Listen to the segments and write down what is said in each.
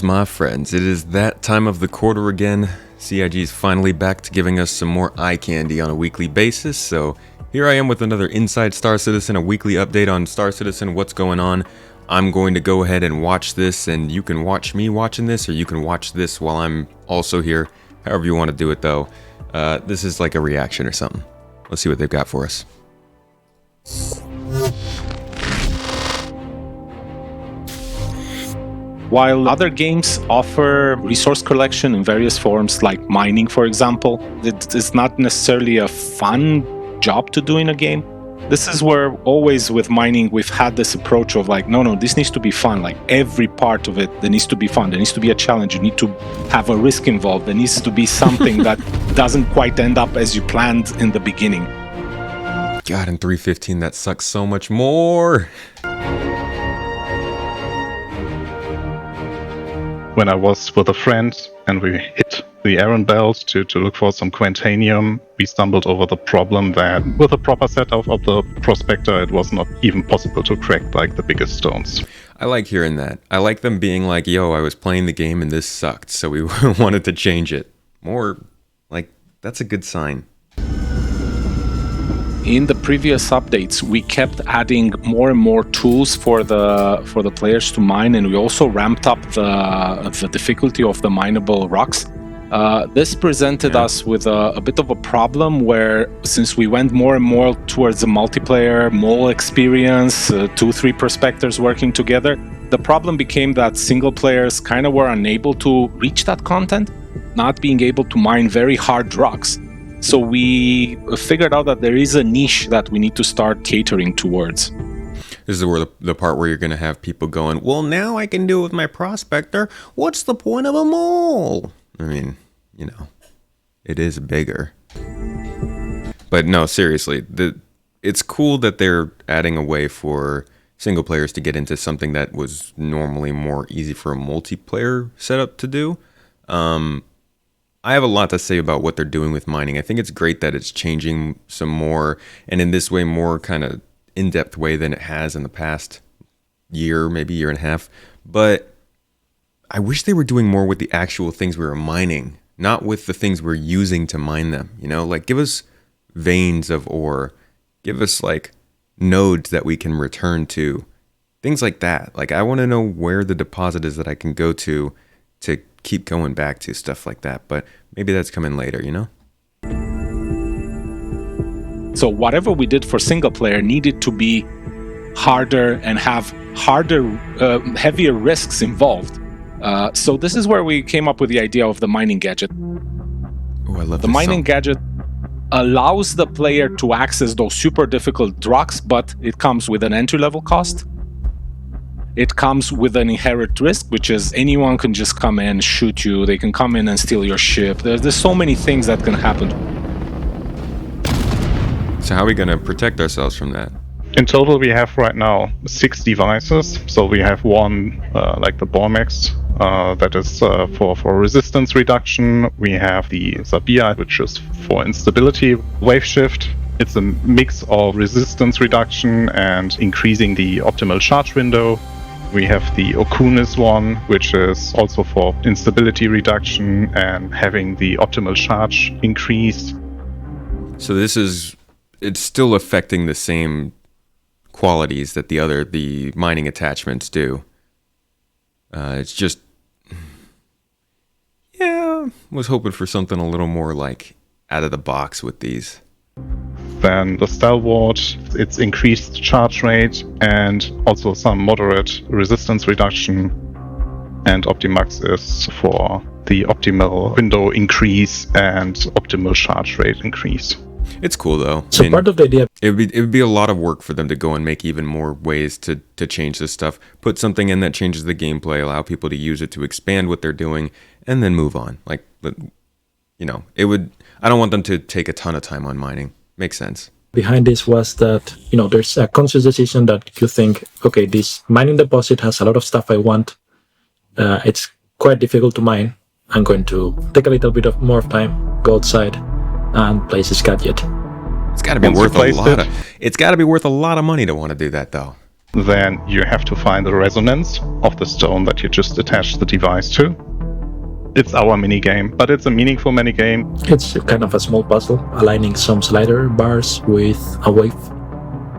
my friends, it is that time of the quarter again. CIG is finally back to giving us some more eye candy on a weekly basis, so here I am with another Inside Star Citizen, a weekly update on Star Citizen, what's going on. I'm going to go ahead and watch this, and you can watch me watching this, or you can watch this while I'm also here, however you want to do it though. This is like a reaction or something. Let's see what they've got for us. While other games offer resource collection in various forms, like mining, for example, it's not necessarily a fun job to do in a game. This is where always with mining, we've had this approach of like, no, this needs to be fun. Like every part of it, there needs to be fun. There needs to be a challenge. You need to have a risk involved. There needs to be something that doesn't quite end up as you planned in the beginning. God, in 3.15, that sucks so much more. When I was with a friend and we hit the errand belt to look for some Quantanium, we stumbled over the problem that with a proper setup of the prospector, it was not even possible to crack like the biggest stones. I like hearing that. I like them being like, yo, I was playing the game and this sucked, so we wanted to change it. More like, that's a good sign. In the previous updates, we kept adding more and more tools for the players to mine, and we also ramped up the difficulty of the mineable rocks. This presented us with a bit of a problem where, since we went more and more towards the multiplayer, mole experience, 2-3 prospectors working together, the problem became that single players kind of were unable to reach that content, not being able to mine very hard rocks. So we figured out that there is a niche that we need to start catering towards. This is where the part where you're going to have people going, well, now I can do it with my prospector. What's the point of a mole? I mean, you know, it is bigger. But no, seriously, it's cool that they're adding a way for single players to get into something that was normally more easy for a multiplayer setup to do. I have a lot to say about what they're doing with mining. I think it's great that it's changing some more, and in this way, more kind of in-depth way than it has in the past year, maybe year and a half. But I wish they were doing more with the actual things we were mining, not with the things we're using to mine them. You know, like give us veins of ore, give us like nodes that we can return to, things like that. Like I want to know where the deposit is that I can go to keep going back to, stuff like that. But maybe that's coming later, you know? So whatever we did for single player needed to be harder and have heavier risks involved. So this is where we came up with the idea of the mining gadget. Oh, I love the mining gadget allows the player to access those super difficult rocks, but it comes with an entry-level cost. It comes with an inherent risk, which is anyone can just come in, shoot you. They can come in and steal your ship. There's so many things that can happen. So how are we going to protect ourselves from that? In total, we have right now 6 devices. So we have one, like the Bormex, that is for resistance reduction. We have the Sabia, which is for instability. Wave shift. It's a mix of resistance reduction and increasing the optimal charge window. We have the Okunis one, which is also for instability reduction and having the optimal charge increase. So it's still affecting the same qualities that the mining attachments do. It's just, was hoping for something a little more like out of the box with these. Then the Stalwart, its increased charge rate and also some moderate resistance reduction. And Optimax is for the optimal window increase and optimal charge rate increase. It's cool though. So part of the idea, it would be a lot of work for them to go and make even more ways to change this stuff. Put something in that changes the gameplay, allow people to use it to expand what they're doing, and then move on. Like, you know, I don't want them to take a ton of time on mining. Makes sense. behind this was that, you know, there's a conscious decision that you think, okay, this mining deposit has a lot of stuff I want. It's quite difficult to mine. I'm going to take a little bit of more time, go outside, and place this gadget. It's got to be worth a lot. It's got to be worth a lot of money to want to do that, though. then you have to find the resonance of the stone that you just attached the device to. It's our minigame, but it's a meaningful minigame. It's kind of a small puzzle, aligning some slider bars with a wave.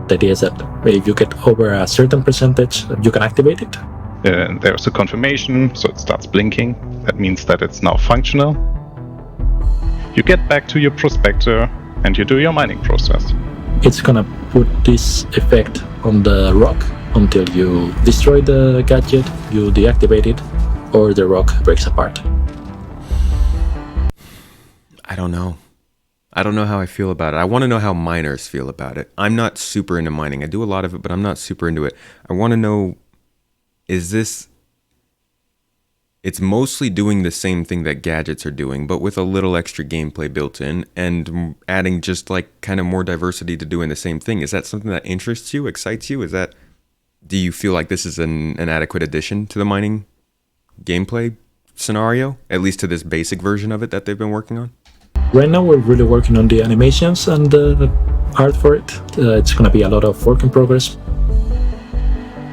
The idea is that if you get over a certain percentage, you can activate it. There's a confirmation, so it starts blinking. That means that it's now functional. You get back to your prospector and you do your mining process. It's gonna put this effect on the rock until you destroy the gadget, you deactivate it, or the rock breaks apart. I don't know. I don't know how I feel about it. I want to know how miners feel about it. I'm not super into mining. I do a lot of it, but I'm not super into it. I want to know, is this... It's mostly doing the same thing that gadgets are doing, but with a little extra gameplay built in and adding just like kind of more diversity to doing the same thing. Is that something that interests you, excites you? Do you feel like this is an adequate addition to the mining gameplay scenario, at least to this basic version of it that they've been working on? Right now we're really working on the animations and the art for it. It's going to be a lot of work in progress.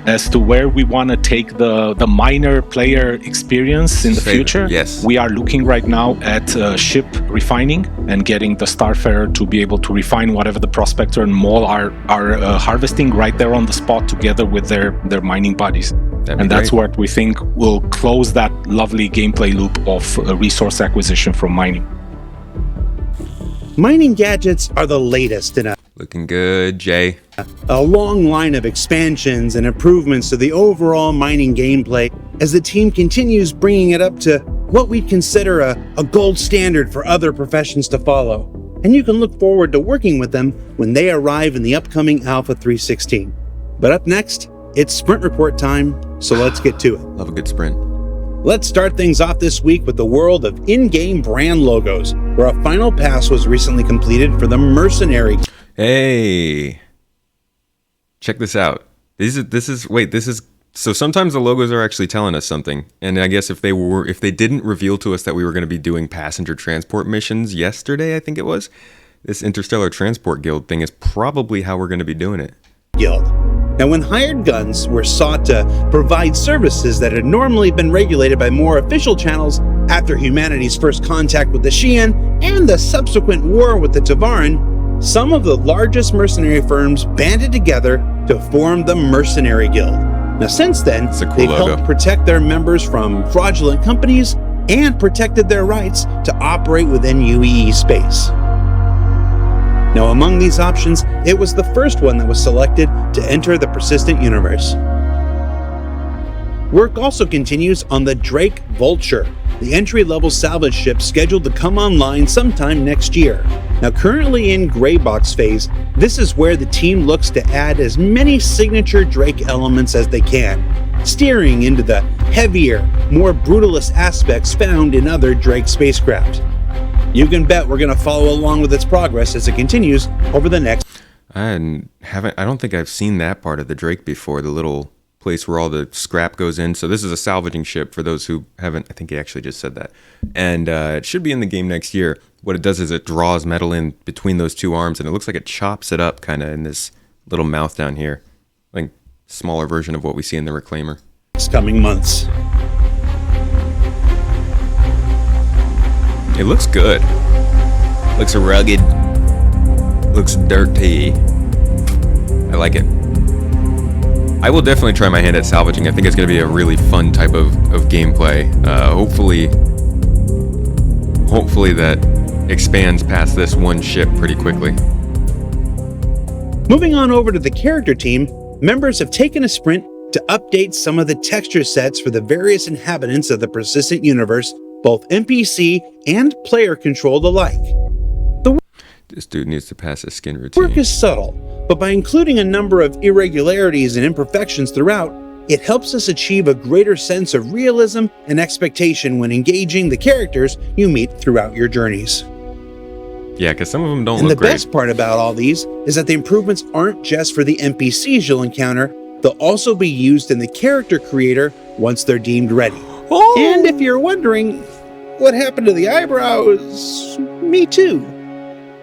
As to where we want to take the miner player experience in the future, yes. We are looking right now at ship refining and getting the Starfarer to be able to refine whatever the prospector and mole are harvesting right there on the spot together with their mining buddies. And that's what we think will close that lovely gameplay loop of resource acquisition from mining. Mining gadgets are the latest in Looking good, Jay. a long line of expansions and improvements to the overall mining gameplay as the team continues bringing it up to what we'd consider a gold standard for other professions to follow. And you can look forward to working with them when they arrive in the upcoming Alpha 3.16. But up next, it's sprint report time, so let's get to it. Love a good sprint. Let's start things off this week with the world of in-game brand logos, where a final pass was recently completed for the Mercenary. Hey, check this out. So sometimes the logos are actually telling us something. And I guess if they didn't reveal to us that we were going to be doing passenger transport missions yesterday, I think it was, this Interstellar Transport Guild thing is probably how we're going to be doing it. Guild. Now, when hired guns were sought to provide services that had normally been regulated by more official channels after humanity's first contact with the Xi'an and the subsequent war with the Tavaran, some of the largest mercenary firms banded together to form the Mercenary Guild. Now, since then, they've helped protect their members from fraudulent companies and protected their rights to operate within UEE space. Now, among these options, it was the first one that was selected to enter the persistent universe. Work also continues on the Drake Vulture, the entry-level salvage ship scheduled to come online sometime next year. Now, currently in gray box phase, this is where the team looks to add as many signature Drake elements as they can, steering into the heavier, more brutalist aspects found in other Drake spacecraft. You can bet we're going to follow along with its progress as it continues over the next... I don't think I've seen that part of the Drake before, the little place where all the scrap goes in. So this is a salvaging ship for those who haven't. I think he actually just said that. And it should be in the game next year. What it does is it draws metal in between those two arms, and it looks like it chops it up kind of in this little mouth down here. Like smaller version of what we see in the Reclaimer. Coming months. It looks good. Looks rugged. Looks dirty. I like it. I will definitely try my hand at salvaging. I think it's going to be a really fun type of gameplay. Hopefully that expands past this one ship pretty quickly. Moving on over to the character team, members have taken a sprint to update some of the texture sets for the various inhabitants of the persistent universe, both NPC and player-controlled alike. This dude needs to pass a skin routine. Work is subtle, but by including a number of irregularities and imperfections throughout, it helps us achieve a greater sense of realism and expectation when engaging the characters you meet throughout your journeys. Yeah, because some of them don't look great. And the best part about all these is that the improvements aren't just for the NPCs you'll encounter, they'll also be used in the character creator once they're deemed ready. Oh. And if you're wondering, what happened to the eyebrows? Me too.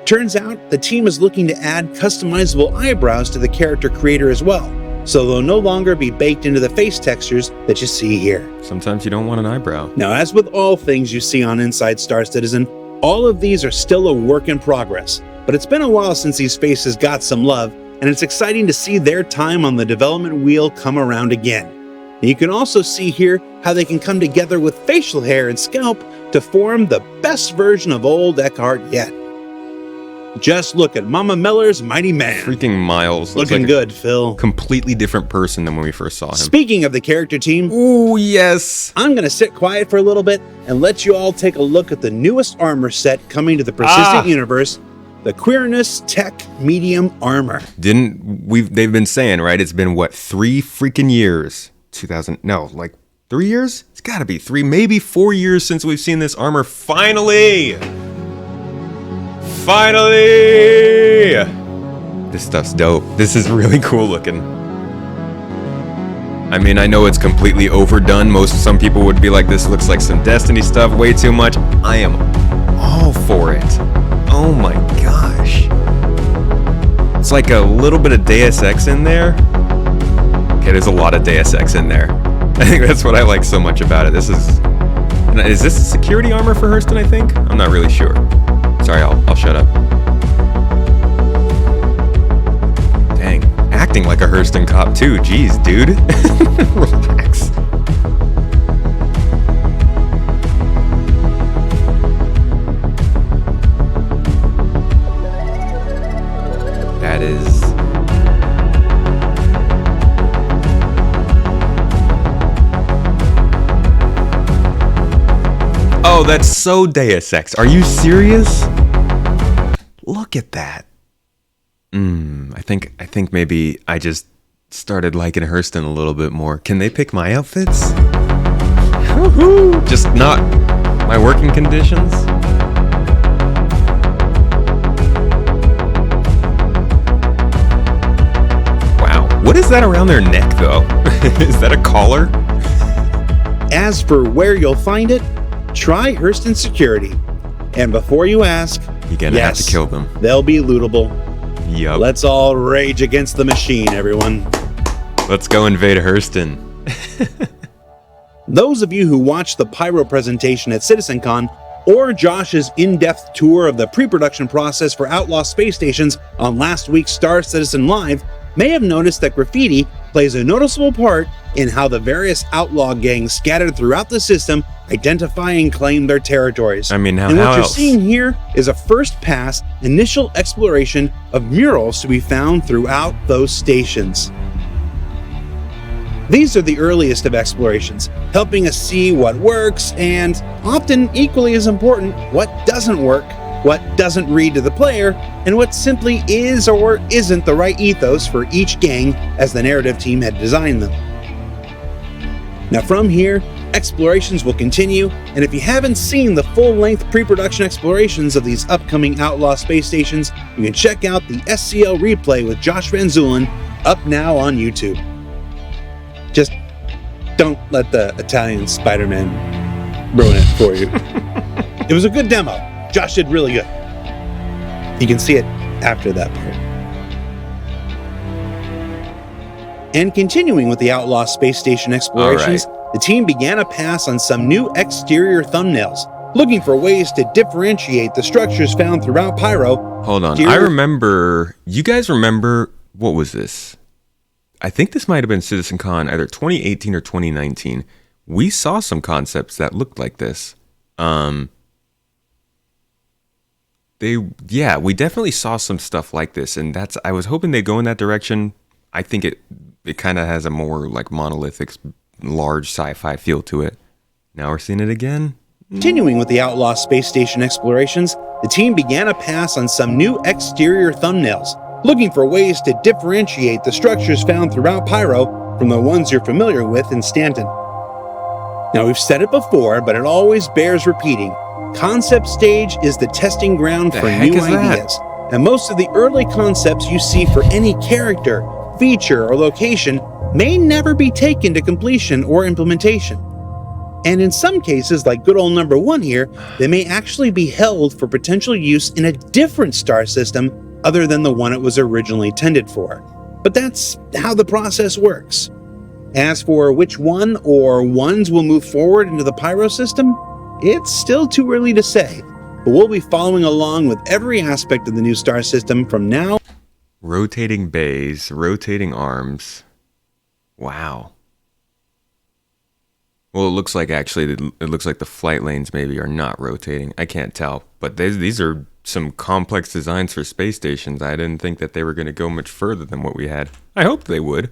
Turns out the team is looking to add customizable eyebrows to the character creator as well. so they'll no longer be baked into the face textures that you see here. Sometimes you don't want an eyebrow. Now, as with all things you see on Inside Star Citizen, all of these are still a work in progress, but it's been a while since these faces got some love, and it's exciting to see their time on the development wheel come around again. And you can also see here how they can come together with facial hair and scalp to form the best version of old Eckhart yet. Just look at Mama Miller's Mighty Man. Freaking Miles. Looks Looking like good, Phil. a completely different person than when we first saw him. Speaking of the character team, Ooh, yes. I'm going to sit quiet for a little bit and let you all take a look at the newest armor set coming to the Persistent Universe, the Queerness Tech Medium Armor. They've been saying, right? It's been, what, 3 freaking years? 3 years? It's gotta be 3, maybe 4 years since we've seen this armor. Finally! This stuff's dope. This is really cool looking. I mean, I know it's completely overdone. Some people would be like, this looks like some Destiny stuff, way too much. I am all for it. Oh my gosh. It's like a little bit of Deus Ex in there. Okay, there's a lot of Deus Ex in there. I think that's what I like so much about it. Is this a security armor for Hurston, I think? I'm not really sure. Sorry, I'll shut up. Dang, acting like a Hurston cop too. Jeez, dude. Relax. That is... Oh, that's so Deus Ex. Are you serious? Look at that. I think maybe I just started liking Hurston a little bit more. Can they pick my outfits? Woohoo! Just not my working conditions? Wow. What is that around their neck, though? Is that a collar? As for where you'll find it, try Hurston Security. And before you ask, You're gonna have to kill them. They'll be lootable. Yup. Let's all rage against the machine, everyone. Let's go invade Hurston. Those of you who watched the Pyro presentation at CitizenCon or Josh's in-depth tour of the pre-production process for Outlaw space stations on last week's Star Citizen Live may have noticed that graffiti plays a noticeable part in how the various outlaw gangs scattered throughout the system identify and claim their territories. I mean, and what how you're else? seeing here is a first pass initial exploration of murals to be found throughout those stations. These are the earliest of explorations, helping us see what works and, often equally as important, what doesn't work, what doesn't read to the player, and what simply is or isn't the right ethos for each gang as the narrative team had designed them. Now from here, explorations will continue, and if you haven't seen the full-length pre-production explorations of these upcoming Outlaw space stations, you can check out the SCL replay with Josh Van Zulen up now on YouTube. Just don't let the Italian Spider-Man ruin it for you. It was a good demo. Josh did really good. You can see it after that part. And continuing with the Outlaw space station explorations, the team began a pass on some new exterior thumbnails, looking for ways to differentiate the structures found throughout Pyro. Hold on. I remember... You guys remember... What was this? I think this might have been CitizenCon, either 2018 or 2019. We saw some concepts that looked like this. We definitely saw some stuff like this, and I was hoping they'd go in that direction. I think it kind of has a more like monolithic, large sci-fi feel to it. Now we're seeing it again. Continuing with the Outlaw space station explorations, the team began a pass on some new exterior thumbnails, looking for ways to differentiate the structures found throughout Pyro from the ones you're familiar with in Stanton. Now we've said it before, but it always bears repeating. Concept stage is the testing ground for new ideas, and most of the early concepts you see for any character, feature, or location may never be taken to completion or implementation. And in some cases, like good old number 1 here, they may actually be held for potential use in a different star system other than the one it was originally intended for. But that's how the process works. As for which one or ones will move forward into the Pyro system, it's still too early to say, but we'll be following along with every aspect of the new star system from now. Rotating bays, rotating arms. Wow. Well, it looks like the flight lanes maybe are not rotating. I can't tell, but these are some complex designs for space stations. I didn't think that they were going to go much further than what we had. I hoped they would,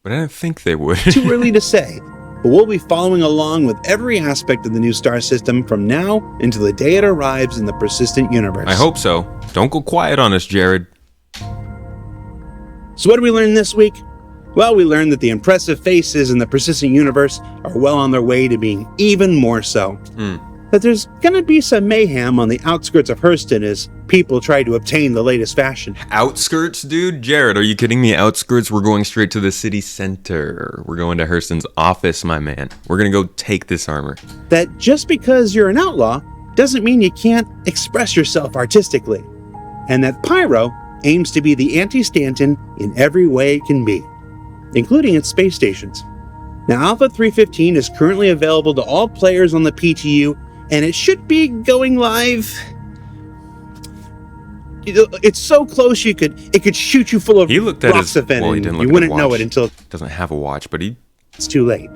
but I didn't think they would. Too early to say, but we'll be following along with every aspect of the new star system from now until the day it arrives in the persistent universe. I hope so. Don't go quiet on us, Jared. So what did we learn this week? Well, we learned that the impressive faces in the persistent universe are well on their way to being even more so. That there's gonna be some mayhem on the outskirts of Hurston as people try to obtain the latest fashion. Outskirts, dude? Jared, are you kidding me? Outskirts? We're going straight to the city center. We're going to Hurston's office, my man. We're gonna go take this armor. That just because you're an outlaw doesn't mean you can't express yourself artistically. And that Pyro aims to be the anti-Stanton in every way it can be, including its space stations. Now, Alpha 315 is currently available to all players on the PTU, and it should be going live. It's so close it could shoot you full of He looked at rocks his, and well, he didn't look you at wouldn't a know watch. it until Doesn't have a watch, but it's too late.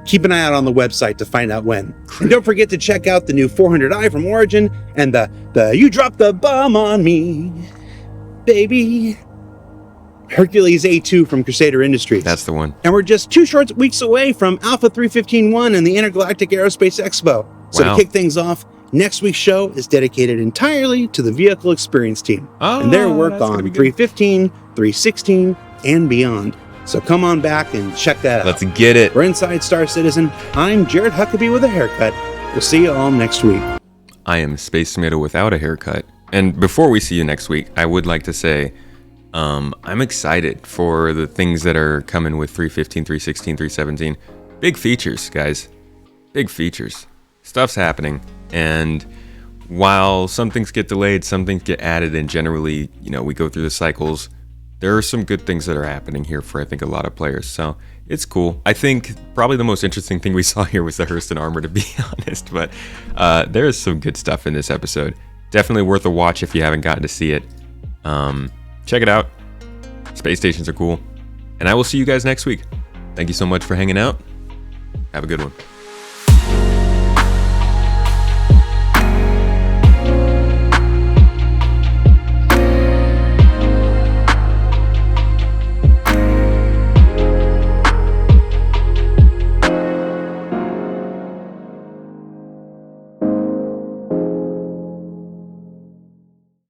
Keep an eye out on the website to find out when. And don't forget to check out the new 400i from Origin and the You Dropped the Bomb on Me, baby, Hercules A2 from Crusader Industries. That's the one. And we're just 2 short weeks away from Alpha 315-1 and the Intergalactic Aerospace Expo. So Wow. to kick things off, next week's show is dedicated entirely to the vehicle experience team and their work that's gonna on be good. 315, 316, and beyond. So come on back and check that out. Let's get it. For Inside Star Citizen, I'm Jared Huckabee with a haircut. We'll see you all next week. I am Space Tomato without a haircut. And before we see you next week, I would like to say I'm excited for the things that are coming with 315, 316, 317. Big features, guys. Big features. Stuff's happening. And while some things get delayed, some things get added, and generally, we go through the cycles, there are some good things that are happening here for, I think, a lot of players. So it's cool. I think probably the most interesting thing we saw here was the Hurston armor, to be honest. But there is some good stuff in this episode. Definitely worth a watch if you haven't gotten to see it. Check it out. Space stations are cool. And I will see you guys next week. Thank you so much for hanging out. Have a good one.